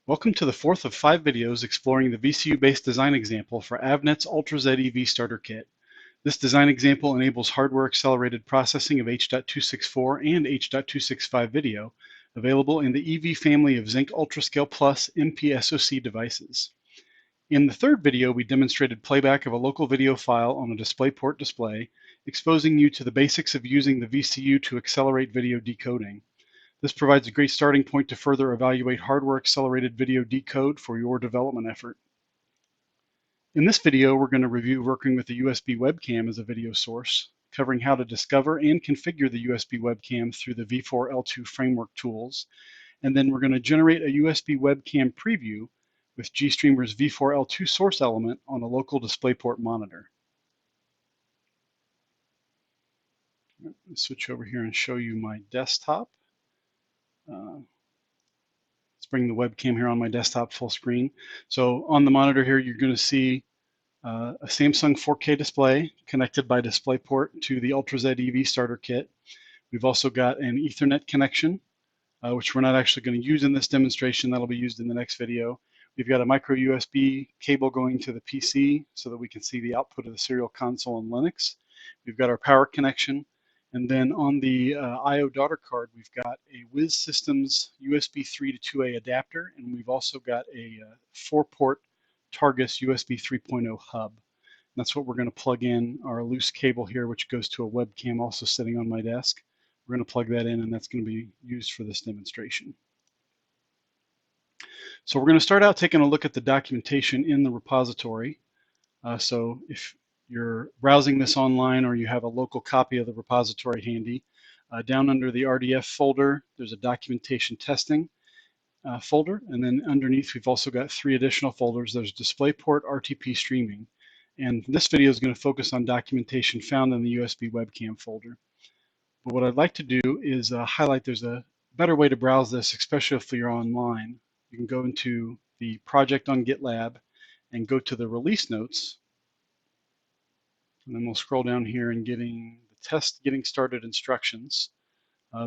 Welcome to the fourth of 5 videos exploring the VCU-based design example for Avnet's UltraZ EV Starter Kit. This design example enables hardware-accelerated processing of H.264 and H.265 video, available in the EV family of Zynq UltraScale Plus MPSoC devices. In the third video, we demonstrated playback of a local video file on a DisplayPort display, exposing you to the basics of using the VCU to accelerate video decoding. This provides a great starting point to further evaluate hardware-accelerated video decode for your development effort. In this video, we're going to review working with the USB webcam as a video source, covering how to discover and configure the USB webcam through the V4L2 framework tools, and then we're going to generate a USB webcam preview with GStreamer's V4L2 source element on a local DisplayPort monitor. Let's switch over here and show you my desktop. Let's bring the webcam here on my desktop full screen. So on the monitor here, you're going to see a Samsung 4K display connected by DisplayPort to the UltraZ EV Starter Kit. We've also got an Ethernet connection, which we're not actually going to use in this demonstration. That'll be used in the next video. We've got a micro USB cable going to the PC so that we can see the output of the serial console in Linux. We've got our power connection. And then on the I/O daughter card, we've got a Wiz Systems USB 3 to 2A adapter, and we've also got a 4-port Targus USB 3.0 hub. And that's what we're going to plug in our loose cable here, which goes to a webcam also sitting on my desk. We're going to plug that in, and that's going to be used for this demonstration. So we're going to start out taking a look at the documentation in the repository. So if you're browsing this online or you have a local copy of the repository handy, down under the RDF folder, there's a documentation testing folder, and then underneath we've also got 3 additional folders. There's DisplayPort RTP streaming, and this video is going to focus on documentation found in the USB webcam folder. But what I'd like to do is highlight there's a better way to browse this, especially if you're online. You can go into the project on GitLab and go to the release notes. And then we'll scroll down here and getting the test getting started instructions.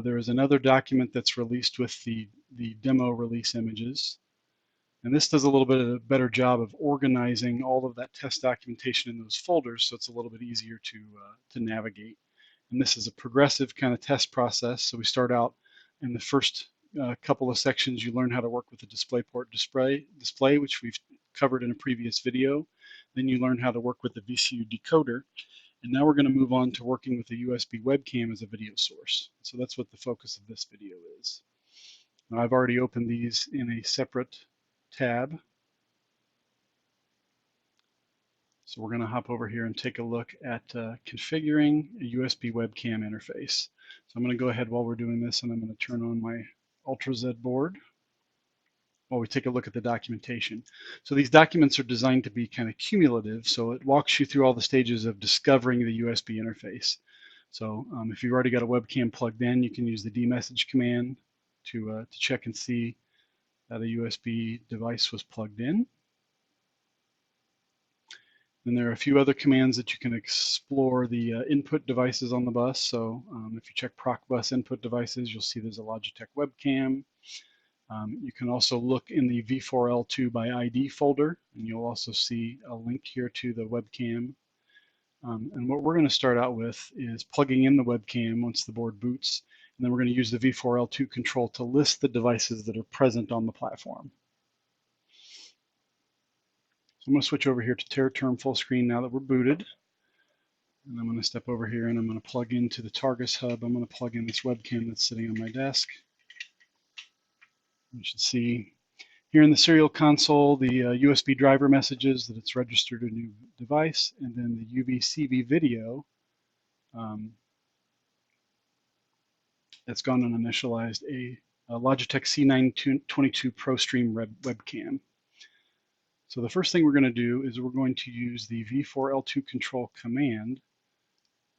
There is another document that's released with the demo release images. And this does a little bit of a better job of organizing all of that test documentation in those folders, so it's a little bit easier to navigate. And this is a progressive kind of test process. So we start out in the first couple of sections, you learn how to work with the DisplayPort display, which we've covered in a previous video. Then you learn how to work with the VCU decoder. And now we're going to move on to working with the USB webcam as a video source. So that's what the focus of this video is. Now I've already opened these in a separate tab. So we're going to hop over here and take a look at configuring a USB webcam interface. So I'm going to go ahead while we're doing this, and I'm going to turn on my UltraZ board while we take a look at the documentation. So these documents are designed to be kind of cumulative, so it walks you through all the stages of discovering the USB interface. So if you've already got a webcam plugged in, you can use the dmessage command to check and see that a USB device was plugged in. Then there are a few other commands that you can explore the input devices on the bus. So if you check proc bus input devices, you'll see there's a Logitech webcam. You can also look in the V4L2 by ID folder, and you'll also see a link here to the webcam. And what we're going to start out with is plugging in the webcam once the board boots, and then we're going to use the V4L2 control to list the devices that are present on the platform. So I'm going to switch over here to Tera Term full screen now that we're booted. And I'm going to step over here and I'm going to plug into the Targus hub. I'm going to plug in this webcam that's sitting on my desk. You should see here in the serial console the USB driver messages that it's registered a new device, and then the UV-CV video that's gone and initialized a Logitech C922 ProStream webcam. So the first thing we're going to do is we're going to use the V4L2 control command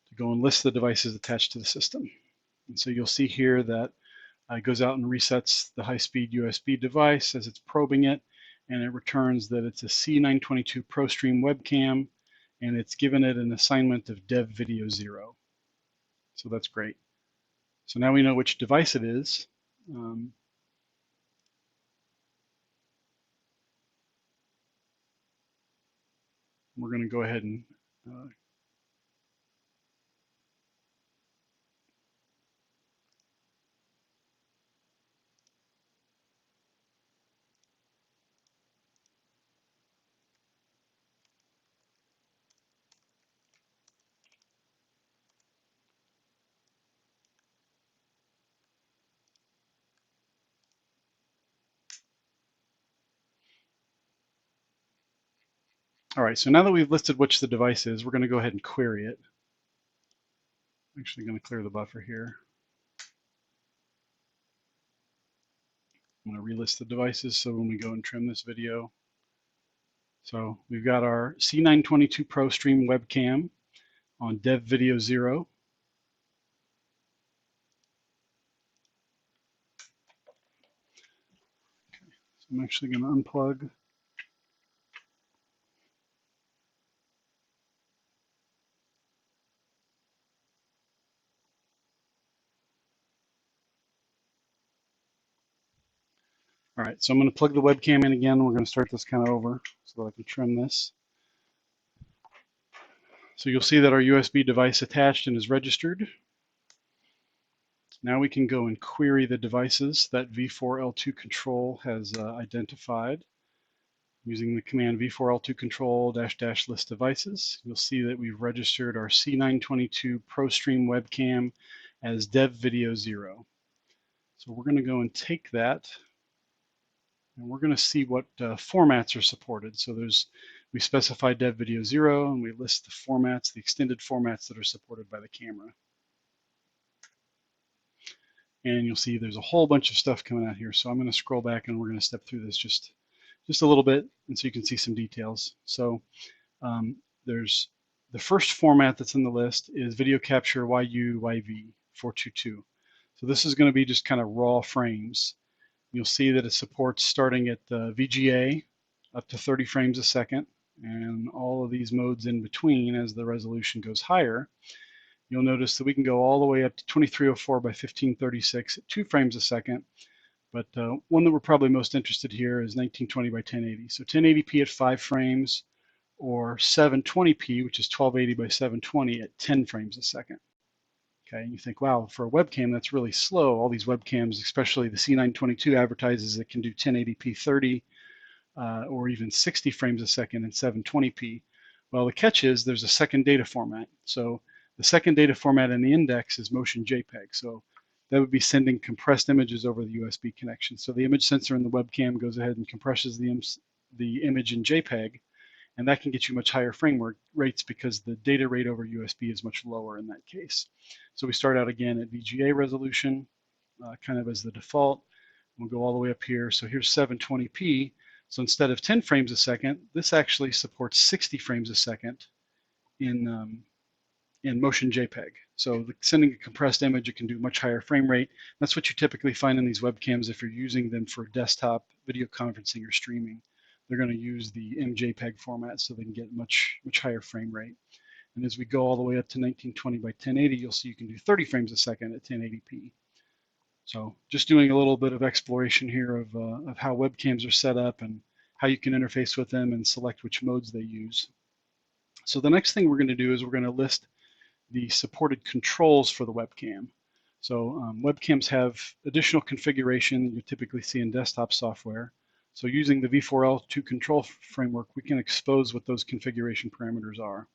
to go and list the devices attached to the system. And so you'll see here that it goes out and resets the high-speed USB device as it's probing it, and it returns that it's a C922 ProStream webcam, and it's given it an assignment of Dev Video 0. So that's great. So now we know which device it is. We're going to go ahead and all right, so now that we've listed which the device is, we're going to go ahead and query it. I'm actually going to clear the buffer here. I'm going to relist the devices so when we go and trim this video. So we've got our C922 Pro Stream webcam on Dev Video 0. Okay, so I'm actually going to unplug. All right, so I'm going to plug the webcam in again. We're going to start this kind of over so that I can trim this. So you'll see that our USB device attached and is registered. Now we can go and query the devices that V4L2 control has identified. Using the command V4L2 control -- list devices, you'll see that we've registered our C922 ProStream webcam as Dev Video 0. So we're going to go and take that and we're going to see what formats are supported. So we specify Dev Video 0 and we list the formats, the extended formats that are supported by the camera. And you'll see there's a whole bunch of stuff coming out here. So I'm going to scroll back and we're going to step through this just a little bit, and so you can see some details. So there's the first format that's in the list is Video Capture YU-YV422. So this is going to be just kind of raw frames. You'll see that it supports starting at VGA up to 30 frames a second, and all of these modes in between as the resolution goes higher. You'll notice that we can go all the way up to 2304 by 1536 at 2 frames a second. But one that we're probably most interested here is 1920 by 1080. So 1080p at 5 frames, or 720p, which is 1280 by 720 at 10 frames a second. Okay, and you think, wow, for a webcam, that's really slow. All these webcams, especially the C922, advertises it can do 1080p 30 or even 60 frames a second and 720p. Well, the catch is there's a second data format. So the second data format in the index is motion JPEG. So that would be sending compressed images over the USB connection. So the image sensor in the webcam goes ahead and compresses the image in JPEG, and that can get you much higher frame rates because the data rate over USB is much lower in that case. So we start out again at VGA resolution, kind of as the default. We'll go all the way up here. So here's 720p. So instead of 10 frames a second, this actually supports 60 frames a second in motion JPEG. So sending a compressed image, it can do much higher frame rate. That's what you typically find in these webcams if you're using them for desktop video conferencing or streaming. They're going to use the MJPEG format so they can get much higher frame rate. And as we go all the way up to 1920 by 1080, you'll see you can do 30 frames a second at 1080p. So just doing a little bit of exploration here of how webcams are set up and how you can interface with them and select which modes they use. So the next thing we're going to do is we're going to list the supported controls for the webcam. So webcams have additional configuration you typically see in desktop software. So using the V4L2 control framework, we can expose what those configuration parameters are.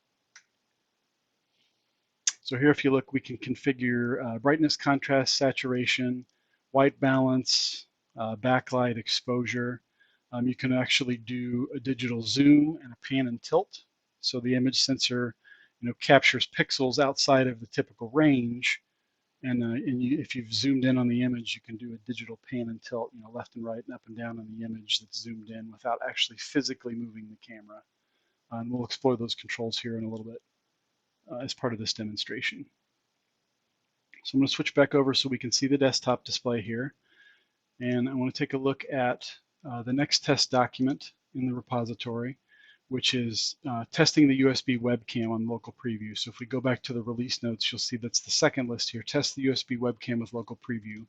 So here, if you look, we can configure brightness, contrast, saturation, white balance, backlight, exposure. You can actually do a digital zoom and a pan and tilt. So the image sensor captures pixels outside of the typical range, and if you've zoomed in on the image, you can do a digital pan and tilt, left and right and up and down on the image that's zoomed in without actually physically moving the camera. And we'll explore those controls here in a little bit as part of this demonstration. So I'm going to switch back over so we can see the desktop display here, and I want to take a look at the next test document in the repository, which is testing the USB webcam on local preview. So if we go back to the release notes, you'll see that's the second list here, test the USB webcam with local preview.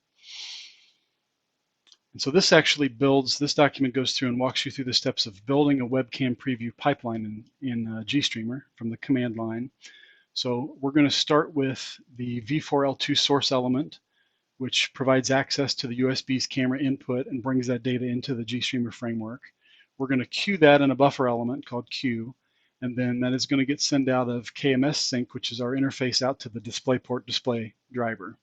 And so this actually builds, this document goes through and walks you through the steps of building a webcam preview pipeline in GStreamer from the command line. So we're going to start with the V4L2 source element, which provides access to the USB's camera input and brings that data into the GStreamer framework. We're going to queue that in a buffer element called queue, and then that is going to get sent out of KMS sync, which is our interface out to the DisplayPort display driver.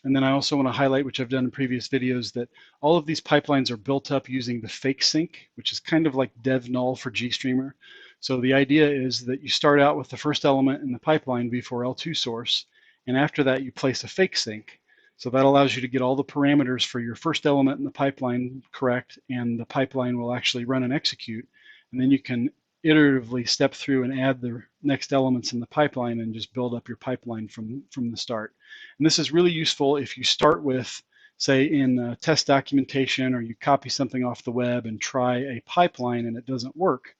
And then I also want to highlight, which I've done in previous videos, that all of these pipelines are built up using the fake sync, which is kind of like dev null for GStreamer. So the idea is that you start out with the first element in the pipeline, V4L2 source, and after that you place a fake sync. So that allows you to get all the parameters for your first element in the pipeline correct, and the pipeline will actually run and execute. And then you can iteratively step through and add the next elements in the pipeline and just build up your pipeline from the start. And this is really useful if you start with, say, in test documentation, or you copy something off the web and try a pipeline and it doesn't work.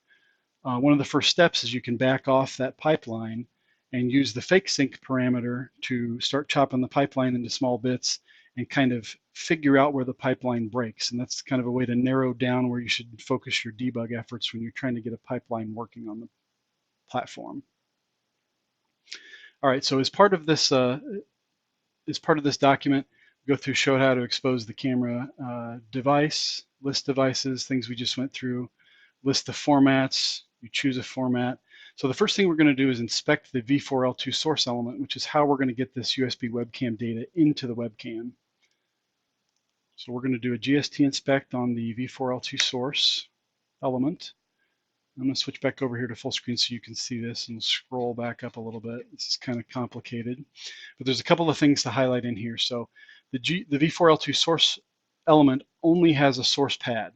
One of the first steps is you can back off that pipeline and use the fake sync parameter to start chopping the pipeline into small bits and kind of figure out where the pipeline breaks. And that's kind of a way to narrow down where you should focus your debug efforts when you're trying to get a pipeline working on the platform. All right, so as part of this document, go through, show how to expose the camera device, list devices, things we just went through, list the formats, you choose a format. So the first thing we're going to do is inspect the V4L2 source element, which is how we're going to get this USB webcam data into the webcam. So we're going to do a GST inspect on the V4L2 source element. I'm going to switch back over here to full screen so you can see this and scroll back up a little bit. This is kind of complicated, but there's a couple of things to highlight in here. So the V4L2 source element only has a source pad.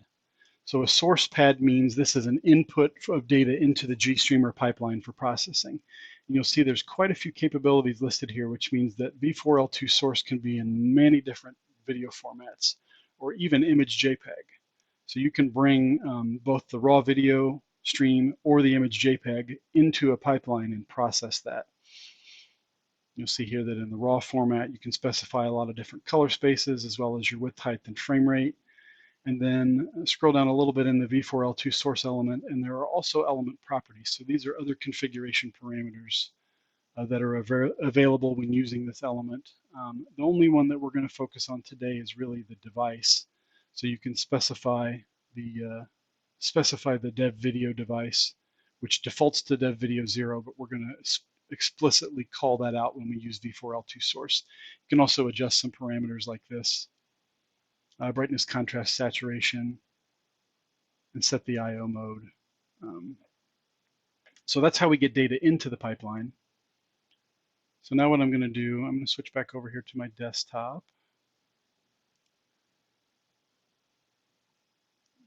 So a source pad means this is an input of data into the GStreamer pipeline for processing. And you'll see there's quite a few capabilities listed here, which means that V4L2 source can be in many different video formats or even image JPEG. So you can bring both the raw video stream or the image JPEG into a pipeline and process that. You'll see here that in the raw format, you can specify a lot of different color spaces as well as your width, height, and frame rate. And then scroll down a little bit in the V4L2 source element, and there are also element properties. So these are other configuration parameters that are available when using this element. The only one that we're going to focus on today is really the device. So you can specify the dev video device, which defaults to dev video 0, but we're going to explicitly call that out when we use V4L2 source. You can also adjust some parameters like this. Brightness, contrast, saturation, and set the I/O mode. So that's how we get data into the pipeline. So now what I'm going to do, I'm going to switch back over here to my desktop.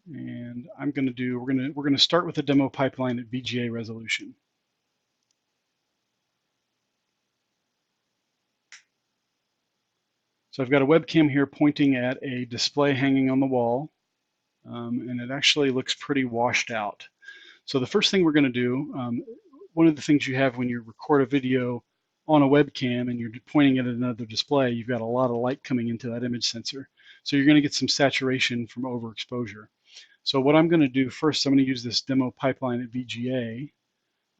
And I'm going to do, we're going to start with a demo pipeline at VGA resolution. So I've got a webcam here pointing at a display hanging on the wall, and it actually looks pretty washed out. So the first thing we're going to do, one of the things you have when you record a video on a webcam and you're pointing it at another display, you've got a lot of light coming into that image sensor. So you're going to get some saturation from overexposure. So what I'm going to do first, I'm going to use this demo pipeline at VGA.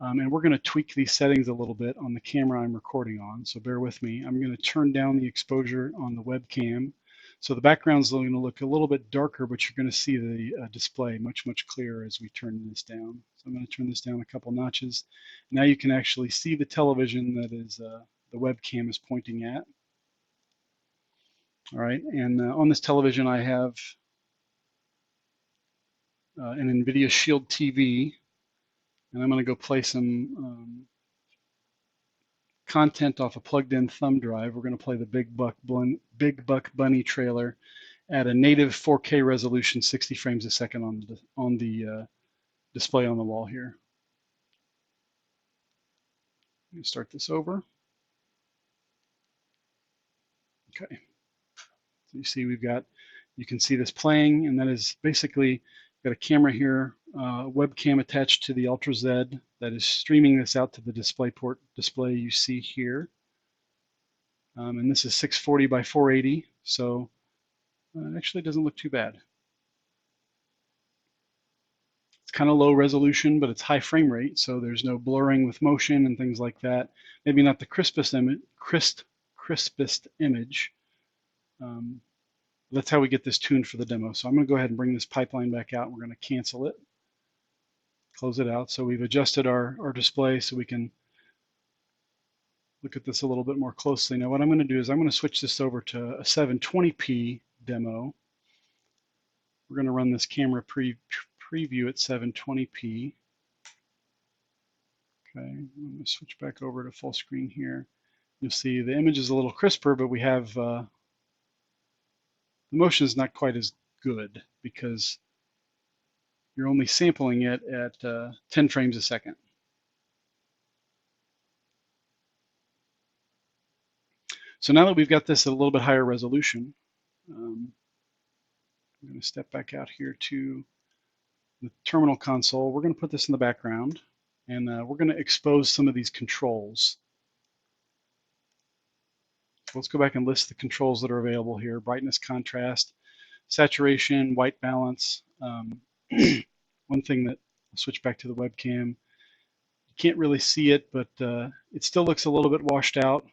And we're going to tweak these settings a little bit on the camera I'm recording on, so bear with me. I'm going to turn down the exposure on the webcam. So the background's going to look a little bit darker, but you're going to see the display much, much clearer as we turn this down. So I'm going to turn this down a couple notches. Now you can actually see the television that is the webcam is pointing at. All right, and on this television I have an NVIDIA Shield TV. And I'm going to go play some content off a plugged-in thumb drive. We're going to play the Big Buck Bunny trailer at a native 4K resolution, 60 frames a second on the display on the wall here. Let me start this over. Okay. So you see you can see this playing, and that is basically got a camera here, webcam attached to the Ultra Z that is streaming this out to the DisplayPort display you see here. And this is 640 by 480. So It actually doesn't look too bad. It's kind of low resolution, but it's high frame rate, so there's no blurring with motion and things like that. Maybe not the crispest image. That's how we get this tuned for the demo. So I'm going to go ahead and bring this pipeline back out. We're going to cancel it, close it out. So we've adjusted our display so we can look at this a little bit more closely. Now what I'm going to do is I'm going to switch this over to a 720p demo. We're going to run this camera preview at 720p. Okay, I'm going to switch back over to full screen here. You'll see the image is a little crisper, but we have the motion is not quite as good because you're only sampling it at 10 frames a second. So now that we've got this at a little bit higher resolution, I'm going to step back out here to the terminal console. We're going to put this in the background, and we're going to expose some of these controls. So let's go back and list the controls that are available here: brightness, contrast, saturation, white balance. One thing that, I'll switch back to the webcam. You can't really see it, but it still looks a little bit washed out.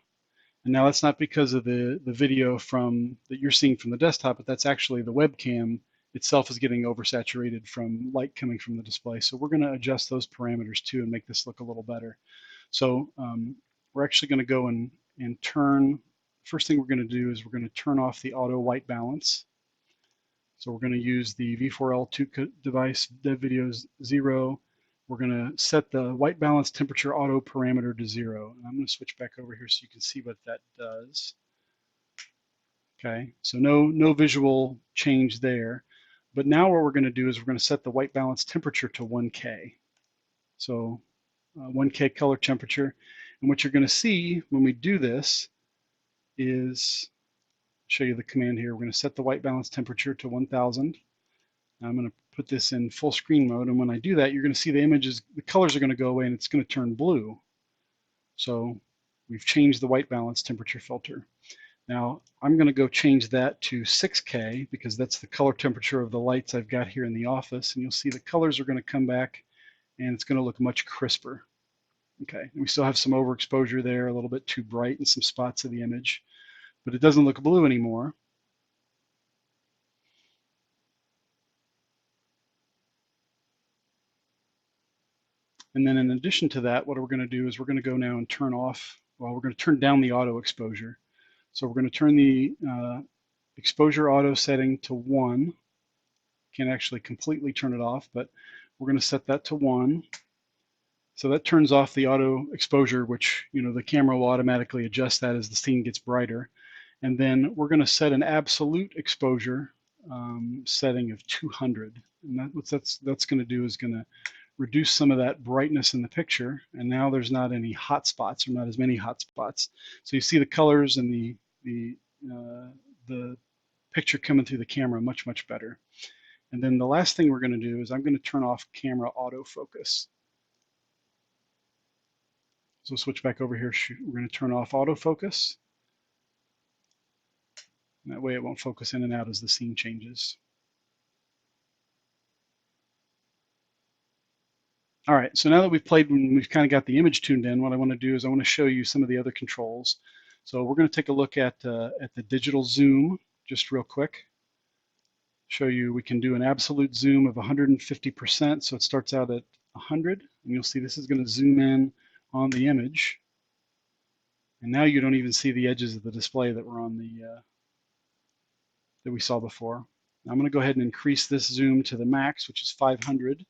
And now that's not because of the video that you're seeing from the desktop, but that's actually the webcam itself is getting oversaturated from light coming from the display. So we're going to adjust those parameters too and make this look a little better. So we're actually going to go and turn. First thing we're going to do is we're going to turn off the auto white balance. So we're going to use the V4L2 device, DevVideo 0. We're going to set the white balance temperature auto parameter to 0. And I'm going to switch back over here so you can see what that does. Okay, so no visual change there. But now what we're going to do is we're going to set the white balance temperature to 1K. So 1K color temperature. And what you're going to see when we do this is, show you the command here. We're going to set the white balance temperature to 1000. I'm going to put this in full screen mode, and when I do that, you're going to see the images, the colors are going to go away and it's going to turn blue. So we've changed the white balance temperature filter. Now I'm going to go change that to 6K because that's the color temperature of the lights I've got here in the office, and you'll see the colors are going to come back and it's going to look much crisper. Okay, and we still have some overexposure there, a little bit too bright in some spots of the image, but it doesn't look blue anymore. And then in addition to that, what we're going to do is we're going to go now and turn off, well, we're going to turn down the auto exposure. So we're going to turn the exposure auto setting to 1. Can't actually completely turn it off, but we're going to set that to 1. So that turns off the auto exposure, which, the camera will automatically adjust that as the scene gets brighter. And then we're going to set an absolute exposure setting of 200. And what that's going to do is going to reduce some of that brightness in the picture, and now there's not any hot spots, or not as many hot spots. So you see the colors and the picture coming through the camera much better. And then the last thing we're going to do is I'm going to turn off camera autofocus. So switch back over here. We're going to turn off autofocus. And that way it won't focus in and out as the scene changes. All right, so now that we've played and we've kind of got the image tuned in, what I want to do is I want to show you some of the other controls. So we're going to take a look at the digital zoom just real quick. Show you we can do an absolute zoom of 150%. So it starts out at 100, and you'll see this is going to zoom in on the image. And now you don't even see the edges of the display that were on the that we saw before. Now I'm going to go ahead and increase this zoom to the max, which is 500.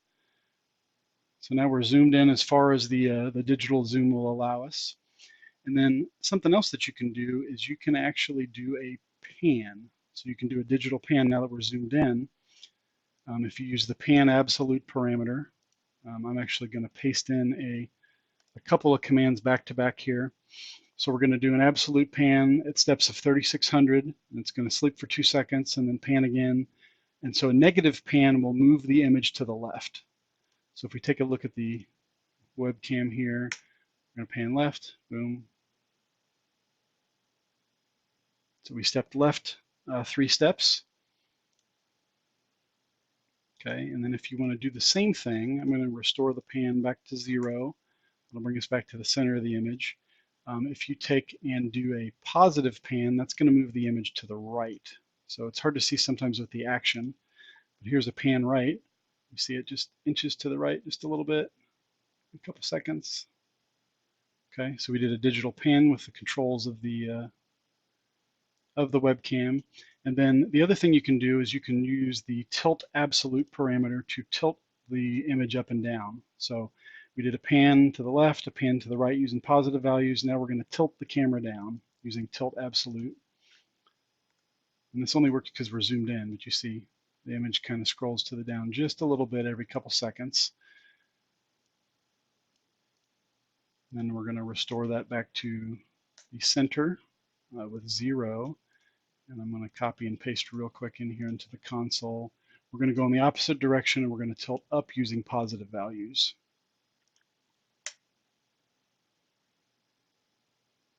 So now we're zoomed in as far as the digital zoom will allow us. And then something else that you can do is you can actually do a pan. So you can do a digital pan now that we're zoomed in. If you use the pan absolute parameter, I'm actually going to paste in a couple of commands back to back here. So we're going to do an absolute pan at steps of 3600, and it's going to sleep for 2 seconds and then pan again. And so a negative pan will move the image to the left. So if we take a look at the webcam here, we're going to pan left, boom. So we stepped left 3 steps. Okay, and then if you want to do the same thing, I'm going to restore the pan back to 0. It'll bring us back to the center of the image. If you take and do a positive pan, that's going to move the image to the right. So it's hard to see sometimes with the action. But here's a pan right. You see it just inches to the right just a little bit, a couple seconds. Okay, so we did a digital pan with the controls of the webcam. And then the other thing you can do is you can use the tilt absolute parameter to tilt the image up and down. So we did a pan to the left, a pan to the right using positive values. Now we're going to tilt the camera down using tilt absolute. And this only works because we're zoomed in, but you see the image kind of scrolls to the down just a little bit every couple seconds. And then we're going to restore that back to the center with 0. And I'm going to copy and paste real quick in here into the console. We're going to go in the opposite direction, and we're going to tilt up using positive values.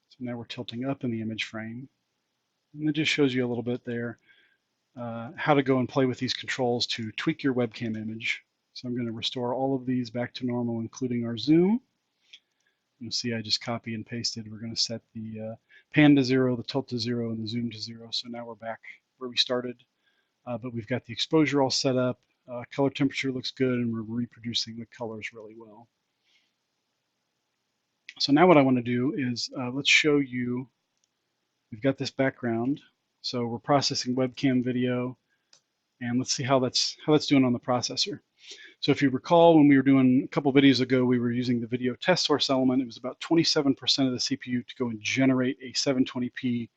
So now we're tilting up in the image frame. And it just shows you a little bit there how to go and play with these controls to tweak your webcam image. So I'm going to restore all of these back to normal, including our zoom. You'll see I just copy and pasted. We're going to set the pan to 0, the tilt to 0, and the zoom to 0. So now we're back where we started. But we've got the exposure all set up, color temperature looks good, and we're reproducing the colors really well. So now what I want to do is let's show you, we've got this background, so we're processing webcam video, and let's see how that's doing on the processor. So if you recall, when we were doing a couple videos ago, we were using the video test source element. It was about 27% of the CPU to go and generate a 720p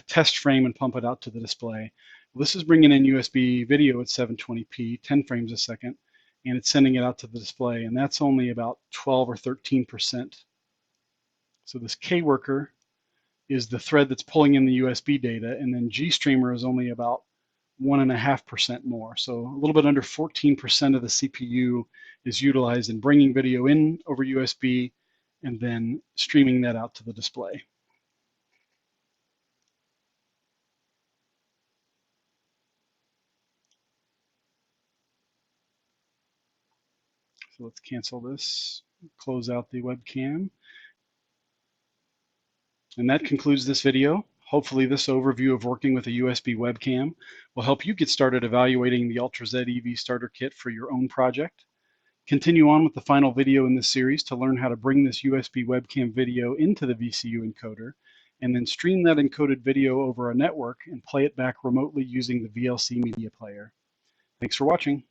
test frame and pump it out to the display. Well, this is bringing in USB video at 720p, 10 frames a second, and it's sending it out to the display, and that's only about 12 or 13%. So this K-worker is the thread that's pulling in the USB data, and then GStreamer is only about 1.5% more. So a little bit under 14% of the CPU is utilized in bringing video in over USB and then streaming that out to the display. So let's cancel this, close out the webcam. And that concludes this video. Hopefully this overview of working with a USB webcam will help you get started evaluating the UltraZ EV Starter Kit for your own project. Continue on with the final video in this series to learn how to bring this USB webcam video into the VCU encoder, and then stream that encoded video over a network and play it back remotely using the VLC media player. Thanks for watching.